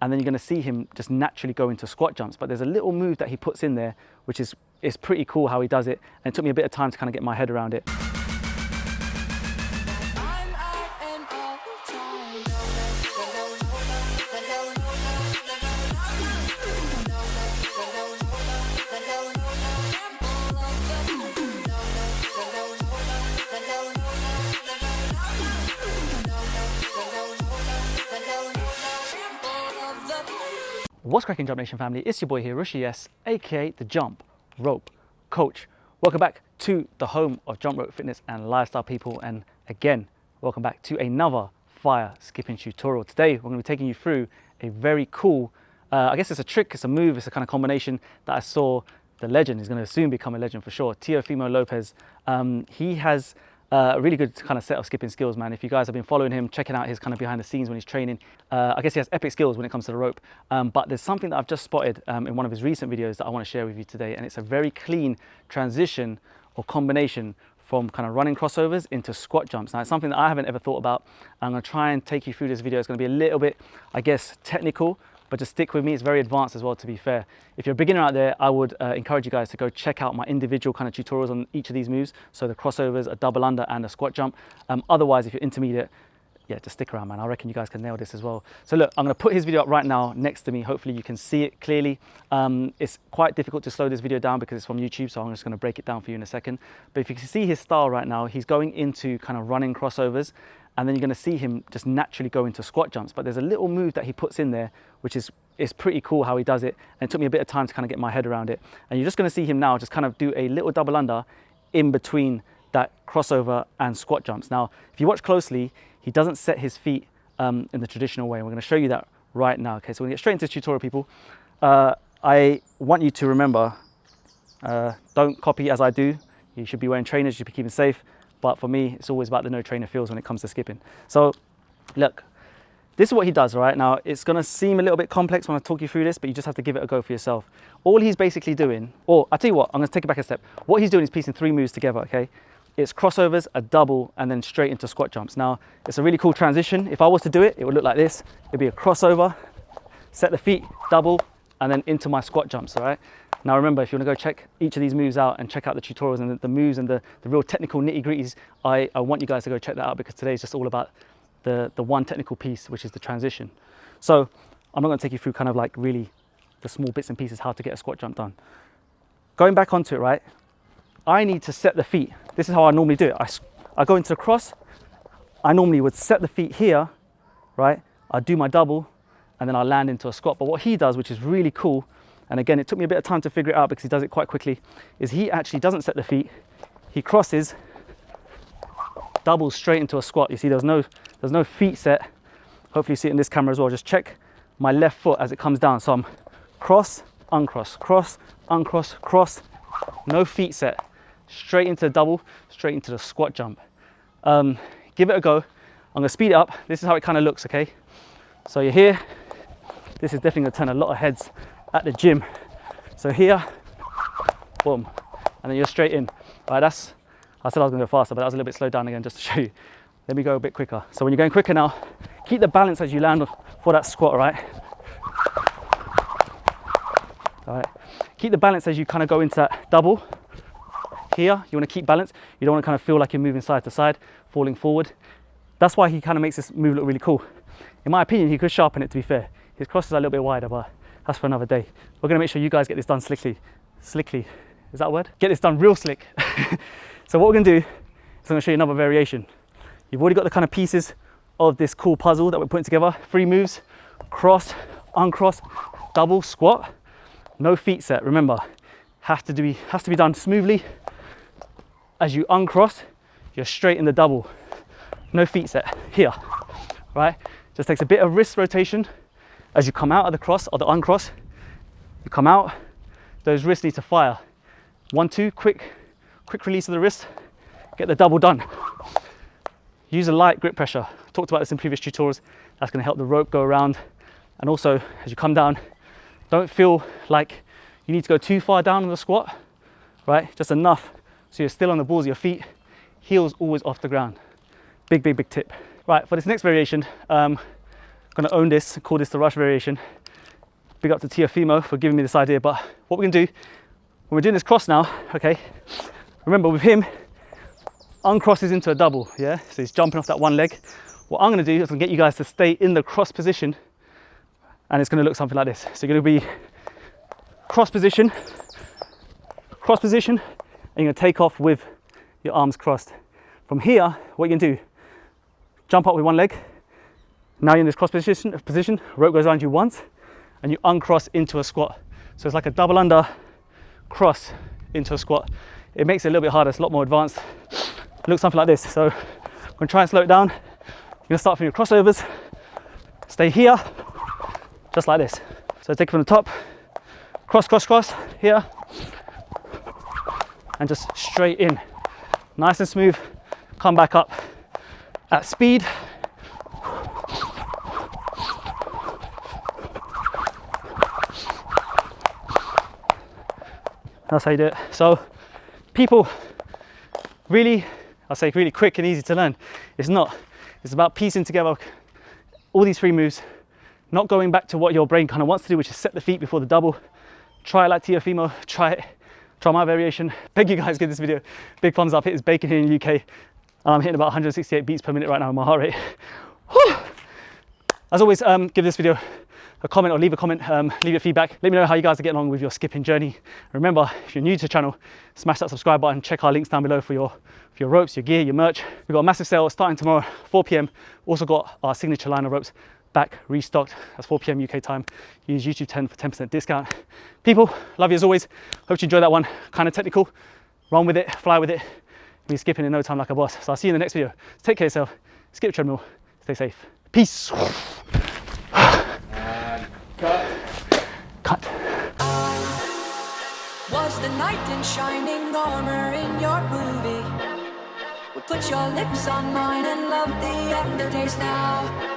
and then you're going to see him just naturally go into squat jumps. But there's a little move that he puts in there, which is pretty cool how he does it, and it took me a bit of time to kind of get my head around it. What's cracking, Jump Nation family? It's your boy here, Rushy S, aka the Jump Rope Coach. Welcome back to the home of jump rope fitness and lifestyle people, and again, welcome back to another fire skipping tutorial. Today, we're going to be taking you through a very cool, I guess it's a trick, it's a move, it's a kind of combination that I saw the legend, he's going to soon become a legend for sure, TEOFIMO Lopez. He has a really good kind of set of skipping skills, man. If you guys have been following him, checking out his kind of behind the scenes when he's training, I guess he has epic skills when it comes to the rope. But there's something that I've just spotted in one of his recent videos that I want to share with you today, and it's a very clean transition or combination from kind of running crossovers into squat jumps. Now, it's something that I haven't ever thought about. I'm going to try and take you through this video. It's going to be a little bit, I guess, technical, but just stick with me. It's very advanced as well, to be fair. If you're a beginner out there, I would encourage you guys to go check out my individual kind of tutorials on each of these moves. So the crossovers, a double under and a squat jump. Otherwise, if you're intermediate, yeah, just stick around, man. I reckon you guys can nail this as well. So look, I'm gonna put his video up right now next to me. Hopefully you can see it clearly. It's quite difficult to slow this video down because it's from YouTube, so I'm just gonna break it down for you in a second. But if you can see his style right now, he's going into kind of running crossovers, and then you're going to see him just naturally go into squat jumps. But there's a little move that he puts in there, which is pretty cool how he does it, and it took me a bit of time to kind of get my head around it. And you're just going to see him now just kind of do a little double under in between that crossover and squat jumps. Now, if you watch closely, he doesn't set his feet in the traditional way, and we're going to show you that right now. Okay, so we're going to get straight into this tutorial, people. I want you to remember, don't copy as I do. You should be wearing trainers, you should be keeping safe. But for me, it's always about the no trainer feels when it comes to skipping. So look, this is what he does, right? Now, it's gonna seem a little bit complex when I talk you through this, but you just have to give it a go for yourself. All he's basically doing, or I'll tell you what, I'm gonna take it back a step. What he's doing is piecing three moves together, okay? It's crossovers, a double, and then straight into squat jumps. Now, it's a really cool transition. If I was to do it, it would look like this. It'd be a crossover, set the feet, double, and then into my squat jumps, all right? Now remember, if you want to go check each of these moves out and check out the tutorials and the moves and the real technical nitty-gritties, I want you guys to go check that out, because today is just all about the one technical piece, which is the transition. So I'm not going to take you through kind of like really the small bits and pieces how to get a squat jump done. Going back onto it, right? I need to set the feet. This is how I normally do it. I go into the cross. I normally would set the feet here, right? I do my double, and then I land into a squat. But what he does, which is really cool, and again, it took me a bit of time to figure it out because he does it quite quickly, is he actually doesn't set the feet. He crosses, doubles straight into a squat. You see, there's no feet set. Hopefully you see it in this camera as well. Just check my left foot as it comes down. So I'm cross, uncross, cross, uncross, cross, no feet set. Straight into the double, straight into the squat jump. Give it a go. I'm gonna speed it up. This is how it kind of looks, okay? So you're here. This is definitely gonna turn a lot of heads at the gym. So here, boom, and then you're straight in. Right, I said I was gonna go faster, but that was a little bit slowed down again just to show you. Let me go a bit quicker. So when you're going quicker now, keep the balance as you land for that squat, right? All right, keep the balance as you kind of go into that double. Here, you wanna keep balance. You don't wanna kind of feel like you're moving side to side, falling forward. That's why he kind of makes this move look really cool. In my opinion, he could sharpen it, to be fair. His crosses are a little bit wider, but that's for another day. We're gonna make sure you guys get this done slickly. Slickly, is that a word? Get this done real slick. So what we're gonna do is I'm gonna show you another variation. You've already got the kind of pieces of this cool puzzle that we're putting together. 3 moves, cross, uncross, double, squat. No feet set, remember. Has to be done smoothly. As you uncross, you're straight in the double. No feet set, here, right? Just takes a bit of wrist rotation. As you come out of the cross or the uncross, you come out, those wrists need to fire. 1, 2, quick release of the wrist, get the double done. Use a light grip pressure. I talked about this in previous tutorials. That's gonna help the rope go around. And also, as you come down, don't feel like you need to go too far down on the squat, right? Just enough so you're still on the balls of your feet, heels always off the ground. Big tip. Right, for this next variation, gonna own this, call this the rush variation. Big up to TEOFIMO for giving me this idea. But what we're gonna do, when we're doing this cross now, okay, remember with him, uncrosses into a double, yeah? So he's jumping off that one leg. What I'm gonna do is I'm gonna get you guys to stay in the cross position, and it's gonna look something like this. So you're gonna be cross position, and you're gonna take off with your arms crossed. From here, what you're gonna do, jump up with one leg. Now you're in this cross position, rope goes around you once, and you uncross into a squat. So it's like a double under cross into a squat. It makes it a little bit harder, it's a lot more advanced. It looks something like this. So I'm gonna try and slow it down. You're gonna start from your crossovers, stay here, just like this. So take it from the top, cross, cross, cross, here, and just straight in. Nice and smooth, come back up at speed. That's how you do it. So people really, I say really quick and easy to learn. It's not. It's about piecing together all these 3 moves, not going back to what your brain kind of wants to do, which is set the feet before the double. Try it like TEOFIMO, try it, try my variation. Beg you guys, give this video a big thumbs up. It is baking here in the UK. And I'm hitting about 168 beats per minute right now in my heart rate. Whew. As always, give this video a comment or leave a comment, leave your feedback. Let me know how you guys are getting along with your skipping journey. Remember, if you're new to the channel, smash that subscribe button, check our links down below for your ropes, your gear, your merch. We've got a massive sale starting tomorrow, 4 p.m. Also got our signature line of ropes back restocked. That's 4 p.m. UK time. Use YouTube 10 for 10% discount. People, love you as always. Hope you enjoyed that one. Kind of technical. Run with it, fly with it. Be skipping in no time like a boss. So I'll see you in the next video. Take care of yourself. Skip treadmill. Stay safe. Peace. Cut. Was the knight in shining armor in your movie? Would put your lips on mine and love the aftertaste now.